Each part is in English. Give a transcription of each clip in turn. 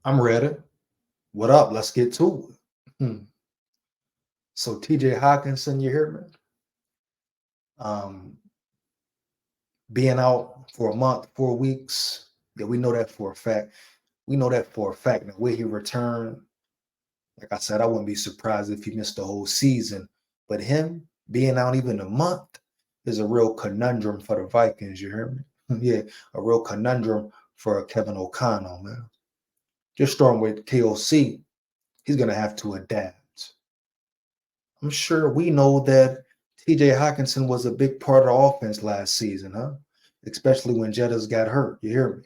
I'm ready. What up? Let's get to it. So TJ Hockenson, you hear me? Um, being out for a month, 4 weeks. Yeah, we know that for a fact. We know that for a fact. Now, will he return? Like I said, I wouldn't be surprised if he missed the whole season. But him being out even a month is a real conundrum for the Vikings. You hear me? Yeah, a real conundrum for Kevin O'Connell, man. Just starting with KOC, he's gonna have to adapt. I'm sure we know that TJ Hockenson was a big part of the offense last season, huh? Especially when Jettas got hurt. You hear me?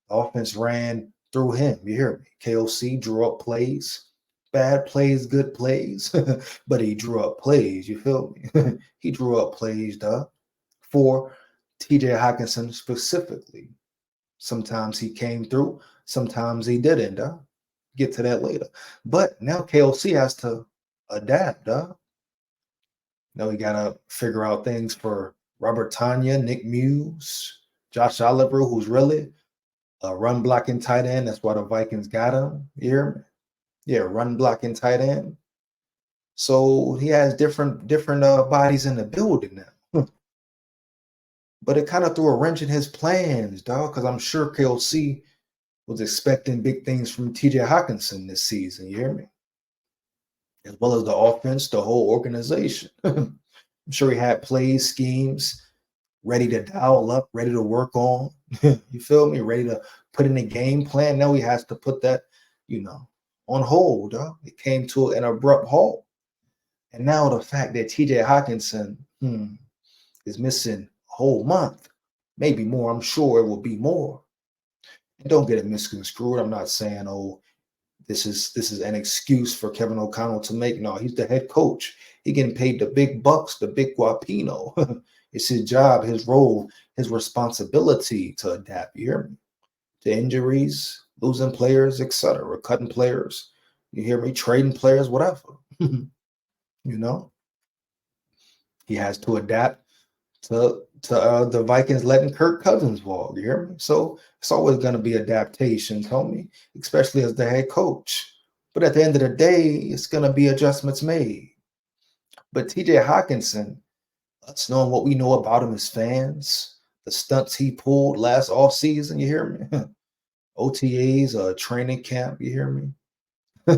The offense ran through him. You hear me? KOC drew up plays, bad plays, good plays, but he drew up plays. You feel me? He drew up plays, for TJ Hockenson specifically. Sometimes he came through, sometimes he didn't, Get to that later. But now KOC has to adapt, Now we gotta figure out things for Robert Tanya, Nick Muse, Josh Oliver, who's really a run blocking tight end. That's why the Vikings got him. You hear me? Yeah, run blocking tight end. So he has different bodies in the building now. But it kind of threw a wrench in his plans, dog, because I'm sure KOC was expecting big things from TJ Hockenson this season. You hear me? As well as the offense, the whole organization. I'm sure he had plays, schemes, ready to dial up, ready to work on. You feel me? Ready to put in a game plan. Now he has to put that, on hold. It came to an abrupt halt. And now the fact that TJ Hockenson is missing a whole month, maybe more. I'm sure it will be more. And don't get it misconstrued. I'm not saying, oh, this is an excuse for Kevin O'Connell to make. No, he's the head coach. He getting paid the big bucks, the big guapino. It's his job, his role, his responsibility to adapt. You hear me? To injuries, losing players, etc., cutting players. You hear me? Trading players, whatever. you know, he has to adapt to the Vikings letting Kirk Cousins walk. You hear me? So it's always going to be adaptations, homie, especially as the head coach. But at the end of the day, it's going to be adjustments made. But TJ Hockenson, us knowing what we know about him as fans, the stunts he pulled last off season, you hear me? OTAs, training camp, you hear me?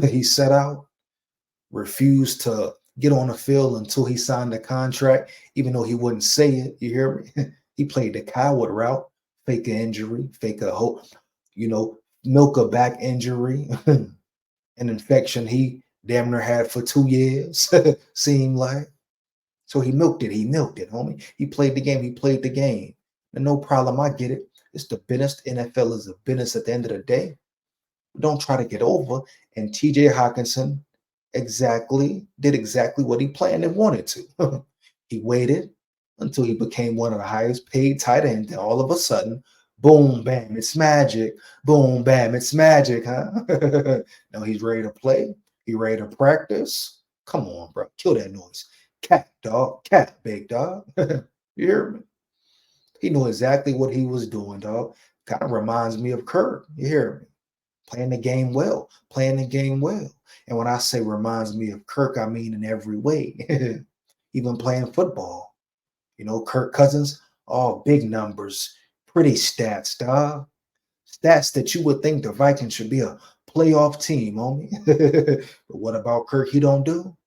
He set out, refused to get on the field until he signed the contract, even though he wouldn't say it. You hear me? He played the coward route, fake an injury, fake a hope, milk a back injury, an infection he damn near had for 2 years, seemed like. So he milked it. He milked it, homie. He played the game. He played the game. And no problem. I get it. It's the business. NFL is a business at the end of the day. Don't try to get over. And TJ Hockenson did exactly what he planned and wanted to. He waited until he became one of the highest paid tight ends. And all of a sudden, boom, bam, it's magic. Boom, bam, it's magic, huh? Now he's ready to play. He ready to practice. Come on, bro. Kill that noise. Cat, dog. Cat, big dog. You hear me? He knew exactly what he was doing, dog. Kind of reminds me of Kirk. You hear me? Playing the game well, playing the game well. And when I say reminds me of Kirk, I mean in every way. Even playing football. Kirk Cousins, all big numbers, pretty stats, dog. Stats that you would think the Vikings should be a playoff team, homie. But what about Kirk? He don't do?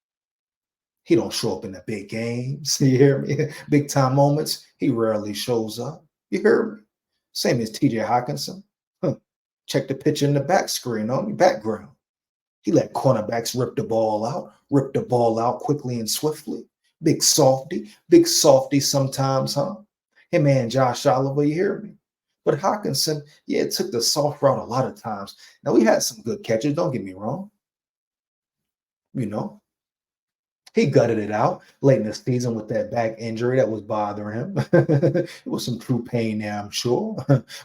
He don't show up in the big games. You hear me? Big time moments, he rarely shows up. You hear me? Same as TJ Hockenson. Check the picture in the back screen on me, background. He let cornerbacks rip the ball out quickly and swiftly. Big softy sometimes, huh? Him and Josh Oliver, you hear me? But Hockenson, yeah, it took the soft route a lot of times. Now, we had some good catches, don't get me wrong. You know, he gutted it out late in the season with that back injury that was bothering him. It was some true pain there, I'm sure.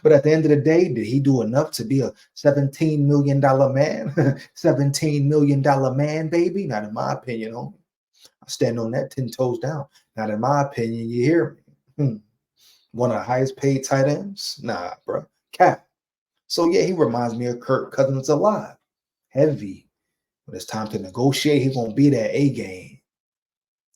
But at the end of the day, did he do enough to be a $17 million man? $17 million man, baby? Not in my opinion, homie. I stand on that 10 toes down. Not in my opinion, you hear me? One of the highest paid tight ends? Nah, bro. Cap. So yeah, he reminds me of Kirk Cousins a lot. Heavy. When it's time to negotiate, he's gonna be that A game.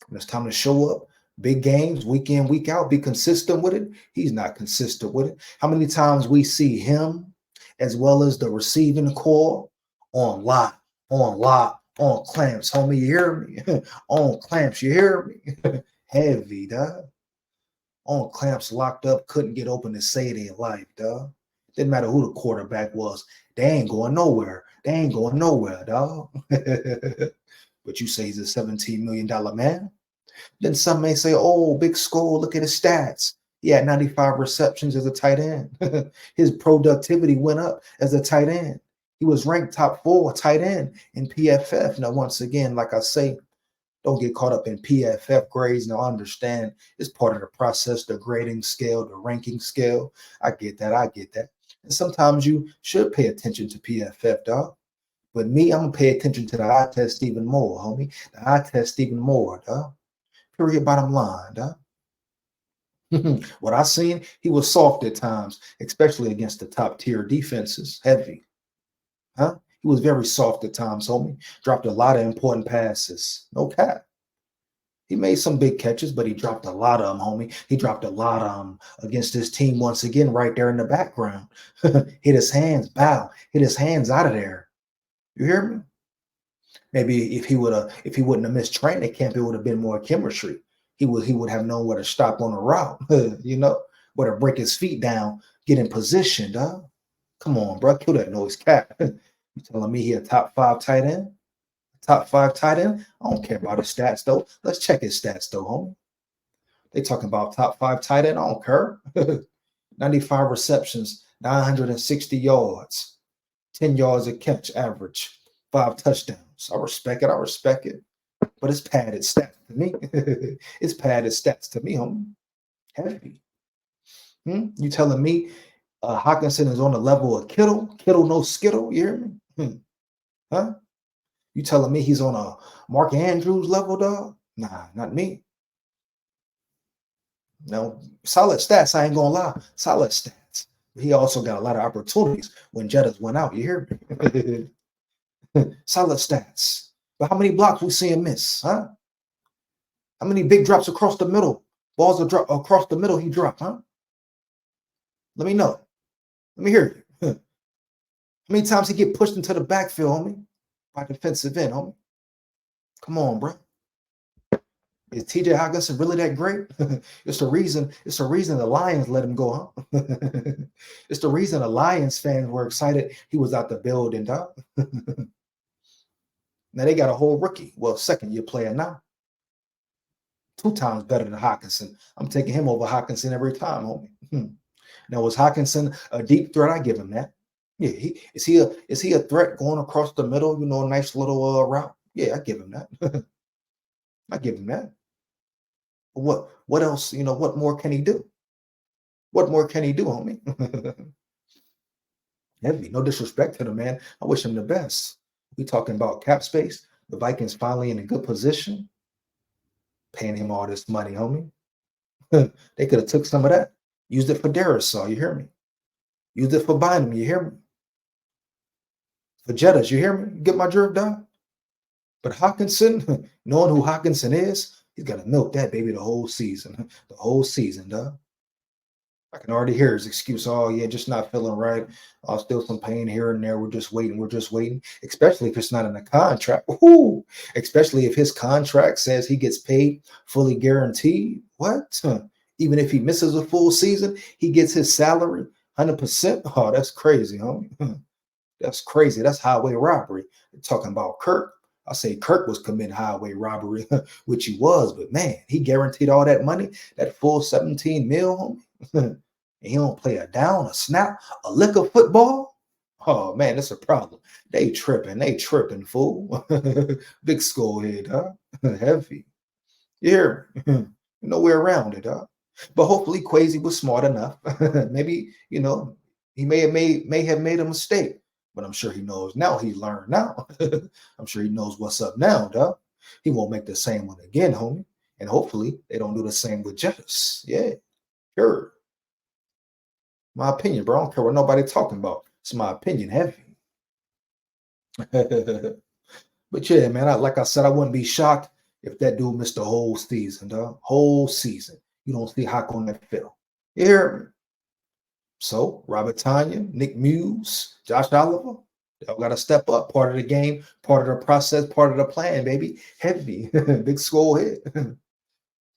When it's time to show up, big games, week in, week out, be consistent with it. He's not consistent with it. How many times we see him as well as the receiving core on lock, on clamps, homie, you hear me? On clamps, you hear me? Heavy, dog. On clamps, locked up, couldn't get open to save their life, dog. Didn't matter who the quarterback was. They ain't going nowhere. They ain't going nowhere, dog. But you say he's a $17 million man? Then some may say, oh, big SKOL, look at his stats. He had 95 receptions as a tight end. His productivity went up as a tight end. He was ranked top 4 tight end in PFF. Now, once again, like I say, don't get caught up in PFF grades. Now, understand it's part of the process, the grading scale, the ranking scale. I get that. I get that. And sometimes you should pay attention to PFF, dog. But me, I'm going to pay attention to the eye test even more, homie. The eye test even more, dog. Period, bottom line, dog. What I seen, he was soft at times, especially against the top tier defenses. Heavy. Huh? He was very soft at times, homie. Dropped a lot of important passes. No cap. He made some big catches, but he dropped a lot of them, homie. He dropped a lot of them against his team once again, right there in the background. Hit his hands, bow. Hit his hands out of there. You hear me? Maybe if he wouldn't have missed training camp, it would have been more chemistry. He would have known where to stop on the route, you know, where to break his feet down, get in position, dog. Come on, bro, kill that noise cat. You telling me he a top 5 tight end? Top 5 tight end? I don't care about his stats though. Let's check his stats though, homie. They talking about top 5 tight end. I don't care. 95 receptions, 960 yards, 10 yards a catch average, 5 touchdowns. I respect it. I respect it. But it's padded stats to me. It's padded stats to me, homie. Heavy. You telling me Hockenson is on the level of Kittle? Kittle no skittle, you hear me? Huh? You telling me he's on a Mark Andrews level, dog? Nah, not me. No, solid stats, I ain't gonna lie. Solid stats. He also got a lot of opportunities when Jettas went out, you hear me? Solid stats. But how many blocks we see him miss, huh? How many big drops across the middle? Balls are drop across the middle he dropped, huh? Let me know. Let me hear you. How many times he get pushed into the backfield, homie? By defensive end, homie. Come on, bro. Is TJ Hockenson really that great? It's the reason the Lions let him go, huh? It's the reason the Lions fans were excited he was out the building, dog. Now they got a whole rookie. Well, second-year player now. 2 times better than Hockenson. I'm taking him over Hockenson every time, homie. Now, was Hockenson a deep threat? I give him that. Yeah, is he a threat going across the middle? You know, a nice little route. Yeah, I give him that. I give him that. What else? You know, what more can he do? What more can he do, homie? Heavy. No disrespect to the man. I wish him the best. We talking about cap space. The Vikings finally in a good position, paying him all this money, homie. They could have took some of that, used it for Darisaw. You hear me? Used it for Bynum. You hear me? For Jettas. You hear me? You get my drift down. But Hockenson, knowing who Hockenson is, he's got to milk that baby the whole season. The whole season, dog. I can already hear his excuse. Oh, yeah, just not feeling right. Oh, still some pain here and there. We're just waiting. We're just waiting. Especially if it's not in a contract. Woo! Especially if his contract says he gets paid fully guaranteed. What? Even if he misses a full season, he gets his salary 100%. Oh, that's crazy, homie. That's crazy. That's highway robbery. They're talking about Kirk. I say Kirk was committing highway robbery, which he was, but man, he guaranteed all that money, that full 17 mil, homie. And he don't play a down, a snap, a lick of football. Oh man, that's a problem. They tripping, fool. Big skull head, huh? Heavy. Yeah, no way around it, huh? But hopefully Quasi was smart enough. Maybe, you know, he may have made a mistake. But I'm sure he knows now. He learned now. I'm sure he knows what's up now, dog. He won't make the same one again, homie. And hopefully they don't do the same with Jettas. Yeah, sure. My opinion, bro. I don't care what nobody talking about. It's my opinion, heavy. But yeah, man, like I said, I wouldn't be shocked if that dude missed the whole season, dog. Whole season. You don't see Hawk on that field. You hear me? So Robert Tanya, Nick Muse, Josh Oliver, they all got to step up. Part of the game, part of the process, part of the plan, baby. Heavy, big skull hit.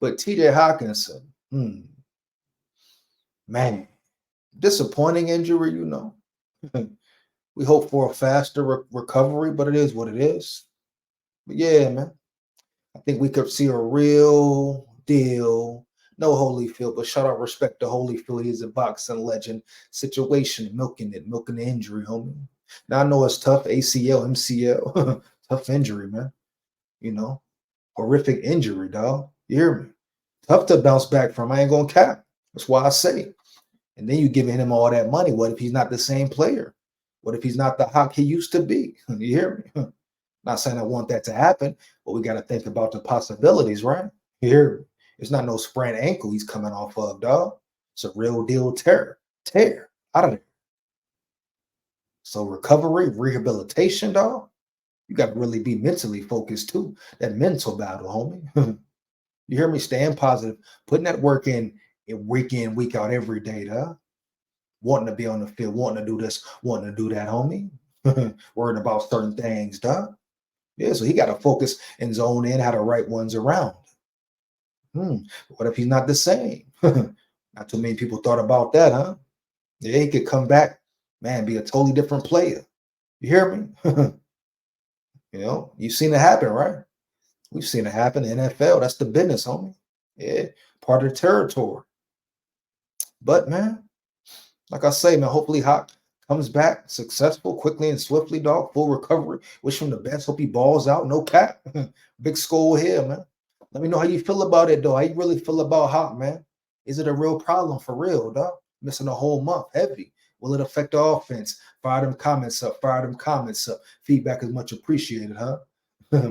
But TJ Hockenson, man, disappointing injury, you know. We hope for a faster recovery, but it is what it is. But yeah, man, I think we could see a real deal. No Holyfield, but shout out respect to Holyfield. He's a boxing legend. Situation, milking the injury, homie. Now I know it's tough. ACL, MCL, tough injury, man. You know, horrific injury, dog. You hear me? Tough to bounce back from. I ain't gonna cap. That's why I say. And then you giving him all that money. What if he's not the same player? What if he's not the Hawk he used to be? You hear me? Not saying I want that to happen, but we got to think about the possibilities, right? You hear me? It's not no sprained ankle he's coming off of, dog. It's a real deal tear out of there. So recovery, rehabilitation, dog. You got to really be mentally focused too. That mental battle, homie. You hear me? Staying positive, putting that work in week in, week out, every day, dog. Wanting to be on the field, wanting to do this, wanting to do that, homie. Worrying about certain things, dog. Yeah, so he got to focus and zone in how the right ones around. What if he's not the same? Not too many people thought about that, huh? Yeah, he could come back, man, be a totally different player. You hear me? You know, you've seen it happen, right? We've seen it happen in the NFL. That's the business, homie. Yeah, part of the territory. But man, like I say, man, hopefully Hawk comes back successful, quickly and swiftly, dog. Full recovery. Wish him the best. Hope he balls out. No cap. Big skull here, man. Let me know how you feel about it, though. How you really feel about Hawk, man? Is it a real problem for real, dog? Missing a whole month. Heavy. Will it affect the offense? Fire them comments up. Fire them comments up. Feedback is much appreciated, huh?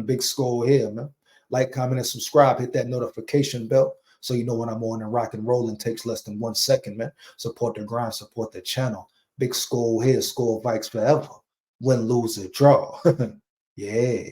Big skull here, man. Like, comment, and subscribe. Hit that notification bell so you know when I'm on and rock and rolling. Takes less than 1 second, man. Support the grind. Support the channel. Big skull here. Skull Vikes forever. Win, lose, or draw. Yeah.